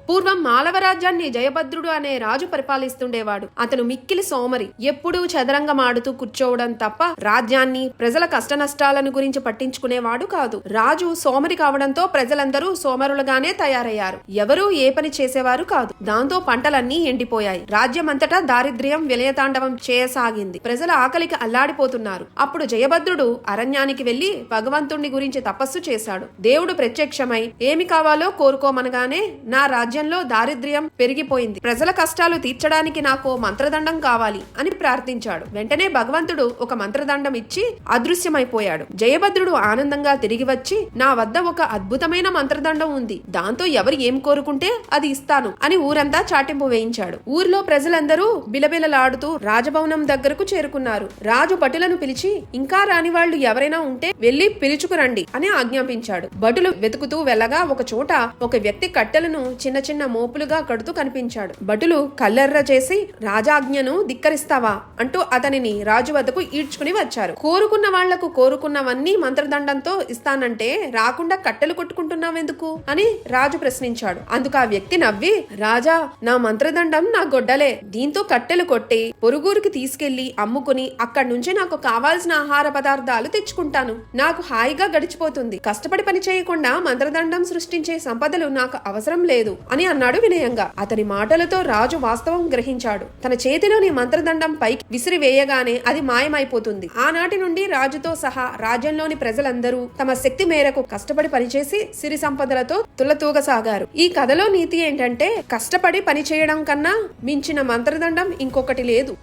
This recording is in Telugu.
పూర్వం మాలవ రాజ్యాన్ని జయభద్రుడు అనే రాజు పరిపాలిస్తుండేవాడు. అతను మిక్కిలి సోమరి, ఎప్పుడూ చదరంగమాడుతూ కూర్చోవడం తప్ప రాజ్యాన్ని, ప్రజల కష్టనష్టాలను గురించి పట్టించుకునేవాడు కాదు. రాజు సోమరి కావడంతో ప్రజలందరూ సోమరులుగానే తయారయ్యారు. ఎవరూ ఏ పని చేసేవారు కాదు. దాంతో పంటలన్నీ ఎండిపోయాయి. రాజ్యమంతటా దారిద్ర్యం విలయతాండవం చేయసాగింది. ప్రజల ఆకలికి అల్లాడిపోతున్నారు. అప్పుడు జయభద్రుడు అరణ్యానికి వెళ్లి భగవంతుణ్ణి గురించి తపస్సు చేశాడు. దేవుడు ప్రత్యక్షమై ఏమి కావాలో కోరుకోమనగానే నా రాజ్యంలో దారిద్ర్యం పెరిగిపోయింది, ప్రజల కష్టాలు తీర్చడానికి నాకు మంత్రదండం కావాలి అని ప్రార్థించాడు. వెంటనే భగవంతుడు ఒక మంత్రదండం ఇచ్చి అదృశ్యమైపోయాడు. జయభద్రుడు ఆనందంగా తిరిగి వచ్చి నా వద్ద ఒక అద్భుతమైన మంత్రదండం ఉంది, దాంతో ఎవరు ఏం కోరుకుంటే అది ఇస్తాను అని ఊరంతా చాటింపు వేయించాడు. ఊర్లో ప్రజలందరూ బిలబిలలాడుతూ రాజభవనం దగ్గరకు చేరుకున్నారు. రాజు భటులను పిలిచి ఇంకా రాని వాళ్ళు ఎవరైనా ఉంటే వెళ్లి పిలుచుకురండి అని ఆజ్ఞాపించాడు. భటులు వెతుకుతూ వెళ్ళగా ఒక చోట ఒక వ్యక్తి కట్టెలను చిన్న చిన్న మోపులుగా కడుతూ కనిపించాడు. భటులు కల్లెర్ర చేసి రాజాజ్ఞను ధిక్కరిస్తావా అంటూ అతనిని రాజు వద్దకు ఈడ్చుకుని వచ్చారు. కోరుకున్న వాళ్లకు కోరుకున్నవన్నీ మంత్రదండంతో ఇస్తానంటే రాకుండా కట్టెలు కొట్టుకుంటున్నావెందుకు అని రాజు ప్రశ్నించాడు. అందుకు ఆ వ్యక్తి నవ్వి, రాజా, నా మంత్రదండం నా గొడ్డలే, దీంతో కట్టెలు కొట్టి పొరుగురికి తీసుకెళ్లి అమ్ముకుని అక్కడి నుంచి నాకు కావాల్సిన ఆహార పదార్థాలు తెచ్చుకుంటాను. నాకు హాయిగా గడిచిపోతుంది. కష్టపడి పని చేయకుండా మంత్రదండం సృష్టించే సంపదలు నాకు అవసరం లేదు అని అన్నాడు వినయంగా. అతని మాటలతో రాజు వాస్తవం గ్రహించాడు. తన చేతిలోని మంత్రదండం పైకి విసిరి వేయగానే అది మాయమైపోతుంది. ఆనాటి నుండి రాజుతో సహా రాజ్యంలోని ప్రజలందరూ తమ శక్తి మేరకు కష్టపడి పనిచేసి సిరి సంపదలతో తులతూగసాగారు. ఈ కథలో నీతి ఏంటంటే కష్టపడి పని చేయడం కన్నా మించిన మంత్రదండం ఇంకొకటి లేదు.